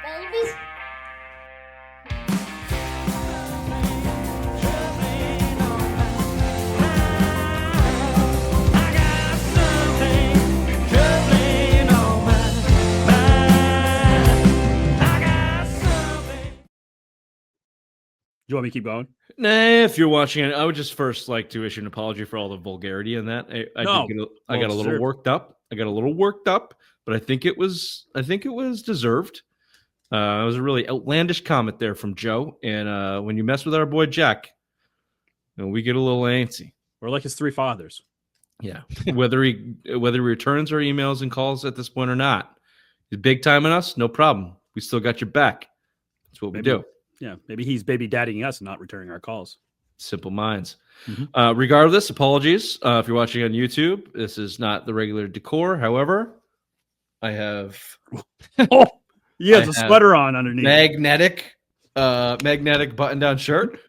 babies. You want me to keep going? Nah, if you're watching it, I would just first like to issue an apology for all the vulgarity in that. I got a little worked up. But I think it was deserved. It was a really outlandish comment there from Joe. And when you mess with our boy Jack, we get a little antsy. We're like his three fathers. Yeah. whether he returns our emails and calls at this point or not, he's big timing us. No problem. We still got your back. That's what we do. Yeah, maybe he's baby daddying us and not returning our calls. Simple minds. Mm-hmm. Regardless, apologies if you're watching on YouTube. This is not the regular decor. However, I have he has a sweater on underneath. Magnetic button-down shirt.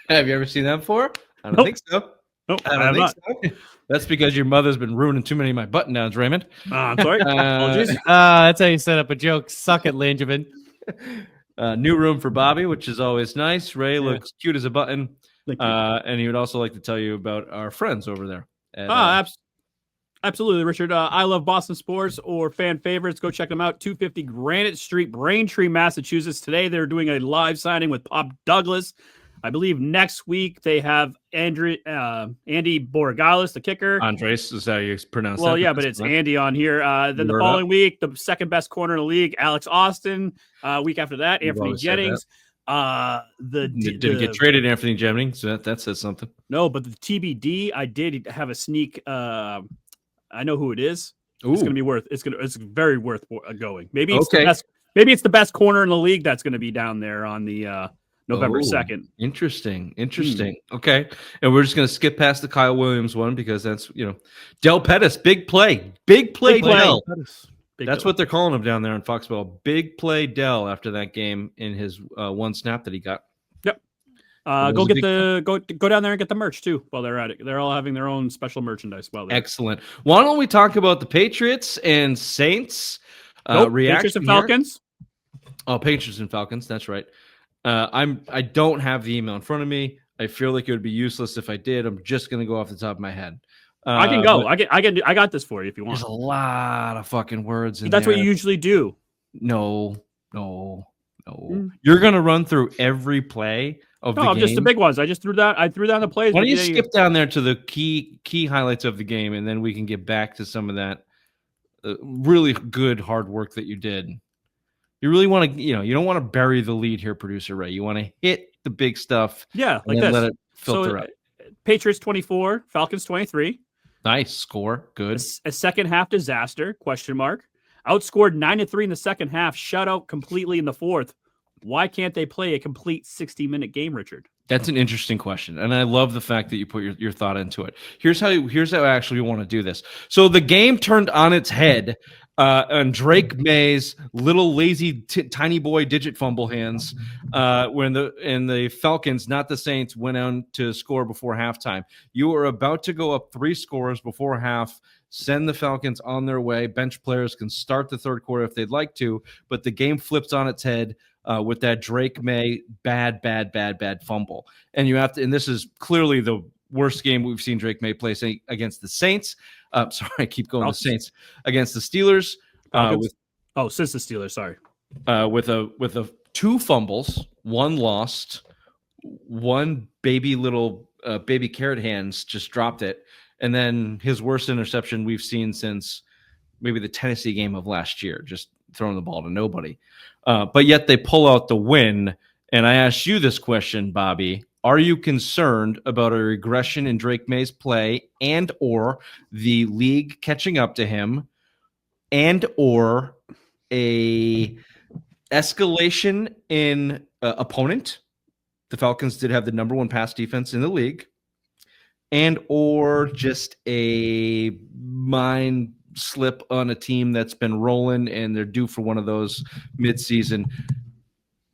Have you ever seen that before? I don't think so. Nope, I don't think so. That's because your mother's been ruining too many of my button-downs, Raymond. I'm sorry. Apologies. That's how you set up a joke. Suck it, Langevin. New room for Bobby, which is always nice. Ray looks cute as a button. And he would also like to tell you about our friends over there. Absolutely, Richard. I love Boston sports or fan favorites. Go check them out. 250 Granite Street, Braintree, Massachusetts. Today they're doing a live signing with Pop Douglas. I believe next week they have Andy Borregales, the kicker. Andres is how you pronounce that. Well, yeah, but it's Andy on here. Then the following week, the second best corner in the league, Alex Austin. Week after that, Anthony Jennings. Didn't get traded, Anthony Jennings. So that says something. No, but the TBD, I did have a sneak. I know who it is. Ooh. It's very worth going. Maybe it's the best corner in the league that's going to be down there on the November 2nd. Interesting. Okay. And we're just going to skip past the Kyle Williams one because that's, Del Pettis, big play. Del. That's what they're calling him down there in Foxborough. Big play Del after that game in his one snap that he got. Yep. Go down there and get the merch too while they're at it. They're all having their own special merchandise while they're excellent. Why don't we talk about the Patriots and Saints reaction? Patriots and Falcons. Oh, Patriots and Falcons. That's right. I don't have the email in front of me. I feel like it would be useless if I did. I'm just going to go off the top of my head. I can go. I got this for you if you want. There's a lot of fucking words in That's there. What you usually do. No. You're going to run through every play of the game. Just the big ones. I threw down the plays. Why don't you skip down there to the key highlights of the game, and then we can get back to some of that really good hard work that you did. You really want to, you don't want to bury the lead here, producer Ray. You want to hit the big stuff. Yeah, like this. Let it filter out. Patriots 24, Falcons 23. Nice score. Good. A second half disaster, ? Outscored 9-3 in the second half, shut out completely in the fourth. Why can't they play a complete 60-minute game, Richard? That's an interesting question, and I love the fact that you put your thought into it. Here's how I actually want to do this. So the game turned on its head on Drake Maye's little lazy tiny boy digit fumble hands when the Falcons, not the Saints, went on to score before halftime. You were about to go up 3 scores before half. Send the Falcons on their way. Bench players can start the third quarter if they'd like to, but the game flips on its head with that Drake Maye bad fumble. And you have to, and this is clearly the worst game we've seen Drake Maye play against the Saints. Sorry, I keep going to Saints against the Steelers. Since the Steelers, sorry. With 2 fumbles, 1 lost, 1 baby carrot hands just dropped it. And then his worst interception we've seen since maybe the Tennessee game of last year, just throwing the ball to nobody. But yet they pull out the win. And I asked you this question, Bobby. Are you concerned about a regression in Drake Maye's play and or the league catching up to him and or a escalation in opponent? The Falcons did have the number 1 pass defense in the league. And or just a mind slip on a team that's been rolling and they're due for one of those midseason.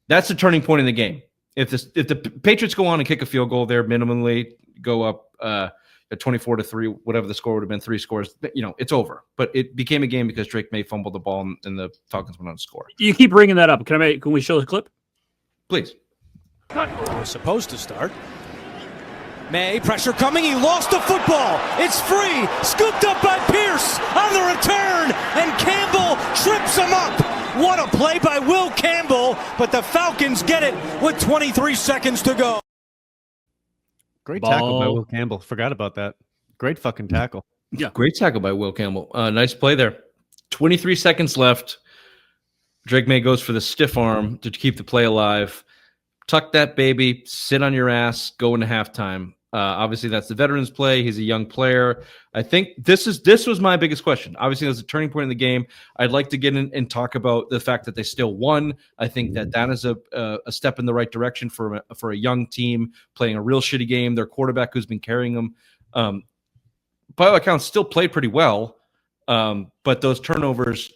That's a turning point in the game. If the Patriots go on and kick a field goal there, minimally go up at 24-3, whatever the score would have been, 3 scores, it's over. But it became a game because Drake Maye fumbled the ball and the Falcons went on to score. You keep bringing that up. Can we show the clip? Please. Was supposed to start. Maye, pressure coming. He lost the football. It's free. Scooped up by Pierce on the return. And Campbell trips him up. What a play by Will Campbell. But the Falcons get it with 23 seconds to go. Great tackle by Will Campbell. Forgot about that. Great fucking tackle. Yeah. Great tackle by Will Campbell. Nice play there. 23 seconds left. Drake Maye goes for the stiff arm to keep the play alive. Tuck that baby, sit on your ass, go into halftime. Obviously, that's the veterans play. He's a young player. I think this was my biggest question. Obviously, there's a turning point in the game. I'd like to get in and talk about the fact that they still won. I think that is a step in the right direction for a young team playing a real shitty game. Their quarterback, who's been carrying them, by all accounts, still played pretty well. But those turnovers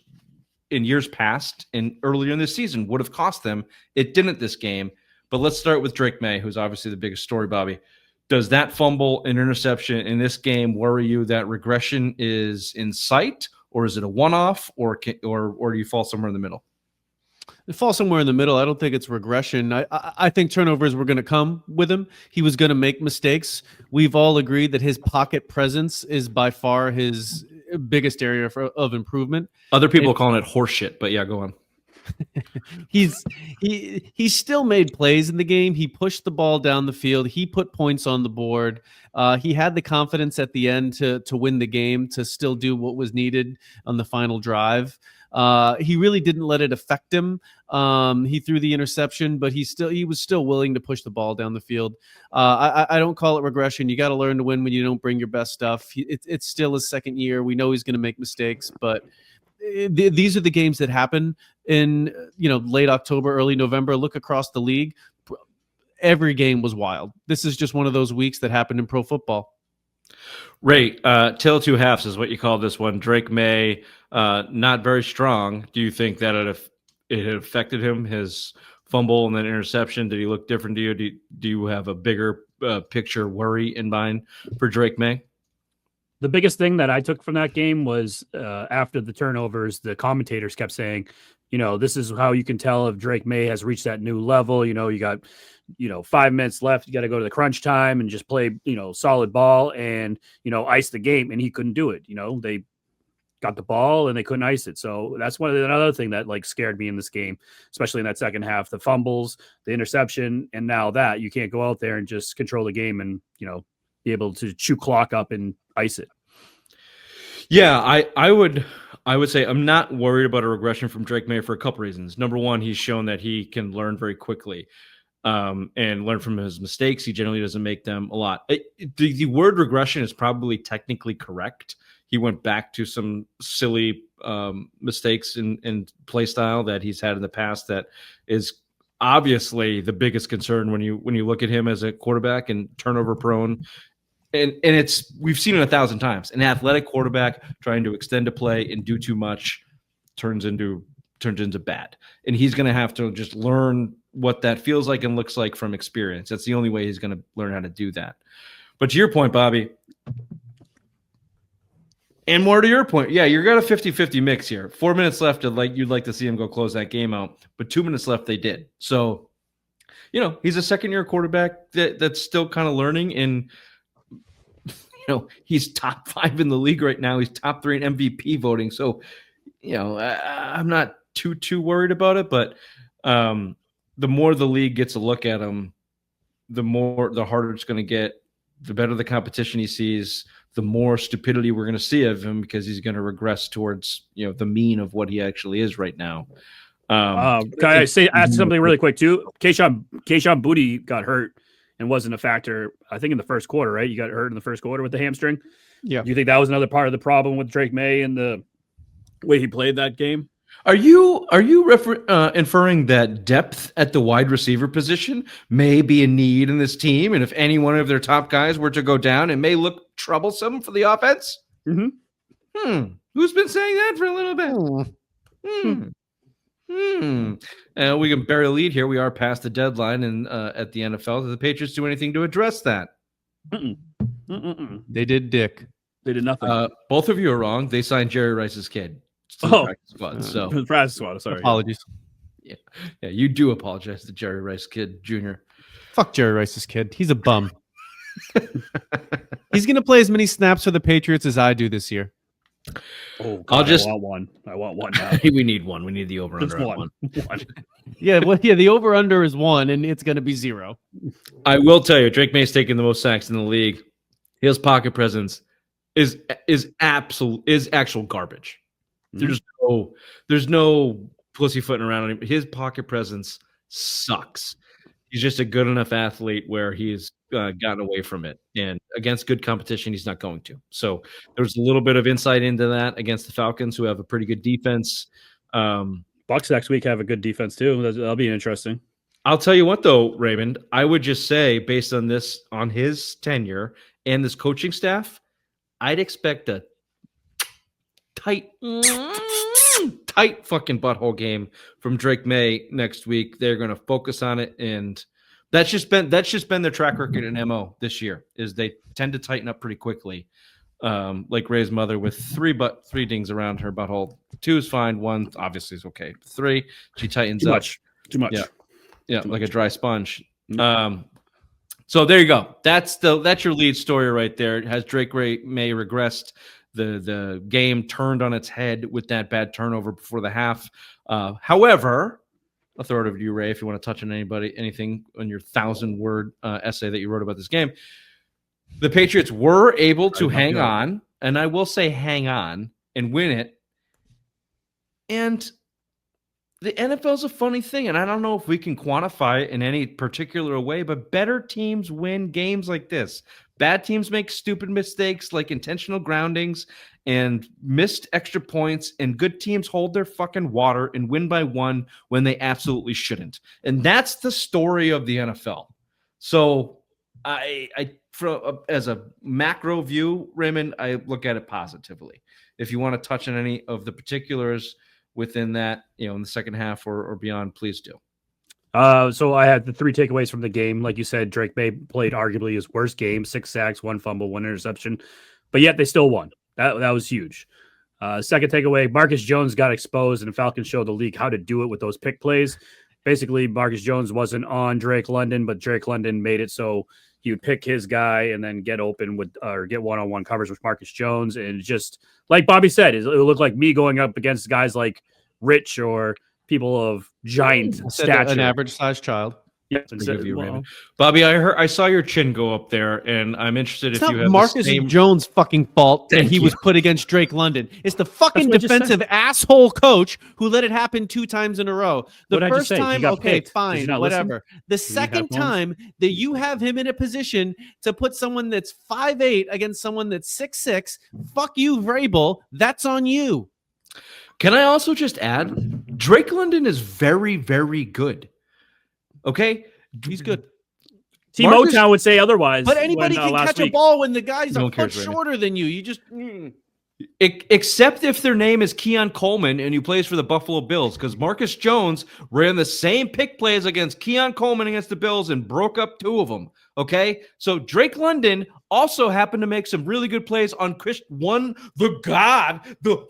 in years past and earlier in this season would have cost them. It didn't this game. But let's start with Drake Maye, who's obviously the biggest story, Bobby. Does that fumble and interception in this game worry you that regression is in sight, or is it a one-off, or do you fall somewhere in the middle? It falls somewhere in the middle. I don't think it's regression. I think turnovers were going to come with him. He was going to make mistakes. We've all agreed that his pocket presence is by far his biggest area of improvement. Other people are calling it horseshit, but yeah, go on. He still made plays in the game. He pushed the ball down the field. He put points on the board. He had the confidence at the end to win the game, to still do what was needed on the final drive. He really didn't let it affect him. He threw the interception, but he was still willing to push the ball down the field. I don't call it regression. You got to learn to win when you don't bring your best stuff. It's still his second year. We know he's going to make mistakes, but these are the games that happen in late October, early November. Look across the league. Every game was wild. This is just one of those weeks that happened in pro football. Ray, tale of two halves is what you call this one. Drake Maye, not very strong. Do you think that it had affected him, his fumble and then interception? Did he look different to you? Do you have a bigger picture worry in mind for Drake Maye? The biggest thing that I took from that game was after the turnovers, the commentators kept saying, this is how you can tell if Drake Maye has reached that new level. You got, 5 minutes left. You got to go to the crunch time and just play, solid ball and, ice the game. And he couldn't do it. They got the ball and they couldn't ice it. So that's another thing that scared me in this game, especially in that second half, the fumbles, the interception. And now that you can't go out there and just control the game and, be able to chew clock up and ice it. Yeah, I would say I'm not worried about a regression from Drake Maye for a couple reasons. Number one, he's shown that he can learn very quickly and learn from his mistakes. He generally doesn't make them a lot. The word regression is probably technically correct. He went back to some silly mistakes in play style that he's had in the past that is obviously the biggest concern when you look at him as a quarterback and turnover prone. And we've seen it 1,000 times. An athletic quarterback trying to extend a play and do too much turns into bad. And he's going to have to just learn what that feels like and looks like from experience. That's the only way he's going to learn how to do that. But to your point, Bobby, and more to your point, yeah, you've got a 50-50 mix here. 4 minutes left, you'd like to see him go close that game out. But 2 minutes left, they did. So, he's a second-year quarterback that's still kind of learning, and he's top 5 in the league right now. He's top 3 in MVP voting. So, I'm not too worried about it. But the more the league gets a look at him, the harder it's going to get. The better the competition he sees, the more stupidity we're going to see of him because he's going to regress towards the mean of what he actually is right now. Can I ask something really quick too? Kayshon Boutte got hurt and wasn't a factor, I think, in the first quarter, right? You got hurt in the first quarter with the hamstring. Yeah. Do you think that was another part of the problem with Drake Maye and the way he played that game? Are you inferring that depth at the wide receiver position may be a need in this team, and if any one of their top guys were to go down, it may look troublesome for the offense? Mm-hmm. Who's been saying that for a little bit? We can bury a lead here. We are past the deadline, and at the NFL, did the Patriots do anything to address that? They did dick. They did nothing. Both of you are wrong. They signed Jerry Rice's kid to the practice squad. So The practice squad. Sorry. Apologies. yeah, you do apologize to Jerry Rice kid Jr. Fuck Jerry Rice's kid. He's a bum. He's going to play as many snaps for the Patriots as I do this year. Oh, God, I want one now. we need one. We need the over under Just one. one. Yeah, the over-under is 1, and it's going to be 0. I will tell you, Drake Maye's taking the most sacks in the league. His pocket presence is actual garbage. There's no pussyfooting around him. His pocket presence sucks. He's just a good enough athlete where he's gotten away from it, and against good competition, he's not going to. So there's a little bit of insight into that against the Falcons, who have a pretty good defense. Bucks next week have a good defense too. That'll be interesting. I'll tell you what, though, Raymond, I would just say, based on his tenure and this coaching staff, I'd expect a tight fucking butthole game from Drake Maye next week. They're going to focus on it, and that's just been their track record in MO this year. Is they tend to tighten up pretty quickly, like Ray's mother with three dings around her butthole. 2 is fine. 1 obviously is okay. 3, she tightens up. Too much. Yeah, like a dry sponge. So there you go. That's your lead story right there. Has Drake Maye regressed? The game turned on its head with that bad turnover before the half. However, I'll throw it over to you, Ray, if you want to touch on anything on your 1,000-word essay that you wrote about this game. The Patriots were able to hang on, and I will say hang on and win it. And the NFL is a funny thing, and I don't know if we can quantify it in any particular way, but better teams win games like this. Bad teams make stupid mistakes like intentional groundings and missed extra points, and good teams hold their fucking water and win by 1 when they absolutely shouldn't. And that's the story of the NFL. So as a macro view, Raymond, I look at it positively. If you want to touch on any of the particulars within that, in the second half or beyond, please do. So I had the 3 takeaways from the game. Like you said, Drake Maye played arguably his worst game: 6 sacks, 1 fumble, 1 interception, but yet they still won. That was huge. Second takeaway: Marcus Jones got exposed, and Falcons showed the league how to do it with those pick plays. Basically, Marcus Jones wasn't on Drake London, but Drake London made it so he would pick his guy and then get open or get one-on-one coverage with Marcus Jones. And just like Bobby said, it would look like me going up against guys like Rich or people of giant stature. An average-sized child. Yeah, Bobby, I saw your chin go up there, and I'm interested It's if not you have Marcus Jones' fucking fault that he was put against Drake London. It's the fucking defensive asshole coach who let it happen 2 times in a row. The first time, okay, fine, whatever. The second time that you have him in a position to put someone that's 5'8" against someone that's 6'6", fuck you, Vrabel. That's on you. Can I also just add, Drake London is very, very good. Okay, he's good. T-Motown would say otherwise. But anybody can catch a ball when the guy's a foot shorter than you. You just... Except if their name is Keon Coleman and he plays for the Buffalo Bills, because Marcus Jones ran the same pick plays against Keon Coleman against the Bills and broke up 2 of them. Okay, so Drake London also happened to make some really good plays on the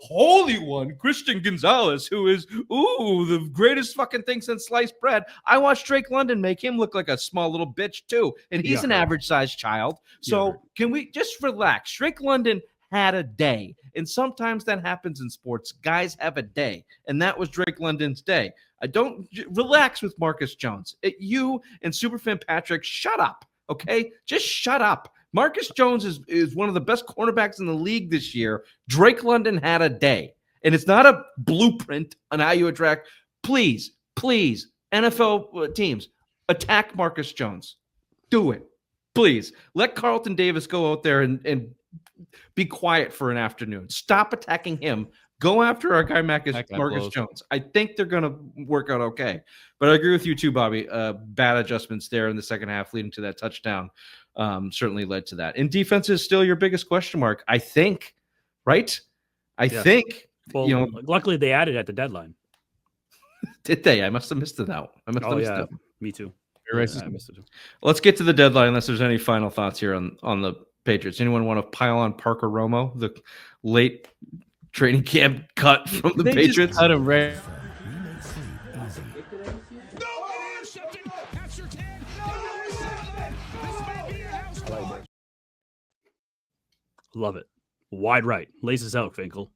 Holy One, Christian Gonzalez, who is the greatest fucking thing since sliced bread. I watched Drake London make him look like a small little bitch too, and he's an average-sized child. So can we just relax? Drake London had a day, and sometimes that happens in sports. Guys have a day, and that was Drake London's day. I don't relax with Marcus Jones. You and Superfan Patrick, shut up, okay? Just shut up. Marcus Jones is one of the best cornerbacks in the league this year. Drake London had a day, and it's not a blueprint on how you attract. Please, NFL teams, attack Marcus Jones. Do it. Please. Let Carlton Davis go out there and be quiet for an afternoon. Stop attacking him. Go after our guy Marcus Jones. I think they're going to work out okay. But I agree with you too, Bobby. Bad adjustments there in the second half leading to that touchdown certainly led to that. And defense is still your biggest question mark, I think, right? I think. Well, luckily they added at the deadline. Did they? I must have missed it out. I must have missed it. Me too. I missed it too. Let's get to the deadline unless there's any final thoughts here on the Patriots. Anyone want to pile on Parker Romo, the late training camp cut from the They Patriots? just cut him right. Love it. Wide right. Laces out, Finkel.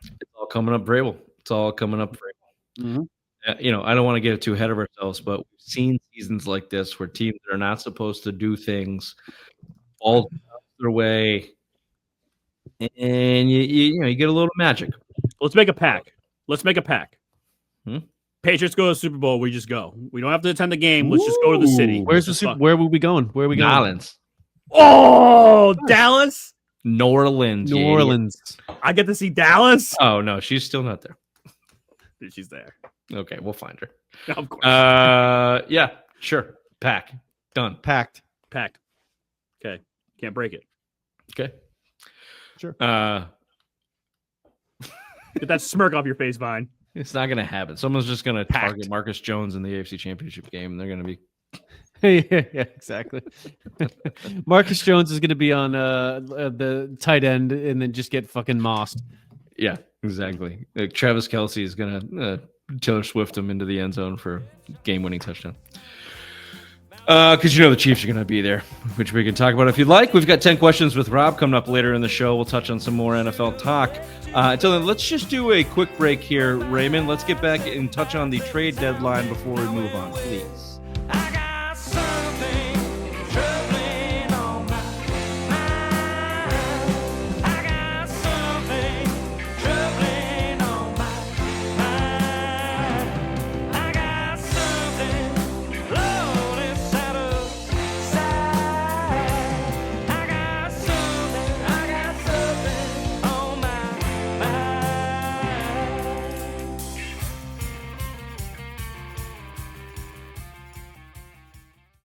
It's all coming up Vrabel. It's all coming up Vrabel. Mhm. I don't want to get too ahead of ourselves, but we've seen seasons like this where teams that are not supposed to do things all their way, and you get a little magic. Let's make a pack. Hmm? Patriots go to the Super Bowl. We just go. We don't have to attend the game. Let's just go to the city. Where's the Super? Where will we going? Where are we going? Nolans, Oh, Dallas. New Orleans, New yeah. Orleans. I get to see Dallas. Oh no, she's still not there. Dude, she's there. Okay, we'll find her. Of course. Yeah, sure. Pack done. Packed. Packed. Okay. Can't break it. Okay, Sure. Get that smirk off your face, Vine. it's not gonna happen. Someone's just gonna target Marcus Jones in the AFC Championship game, and they're gonna be. Yeah, exactly. Marcus Jones is going to be on the tight end and then just get fucking mossed. Yeah, exactly. Travis Kelce is gonna Taylor Swift him into the end zone for game-winning touchdown. Because the Chiefs are gonna be there, which we can talk about if you'd like. We've got 10 questions with Rob coming up later in the show. We'll touch on some more NFL talk. Until then, let's just do a quick break here, Raymond. Let's get back and touch on the trade deadline before we move on, please.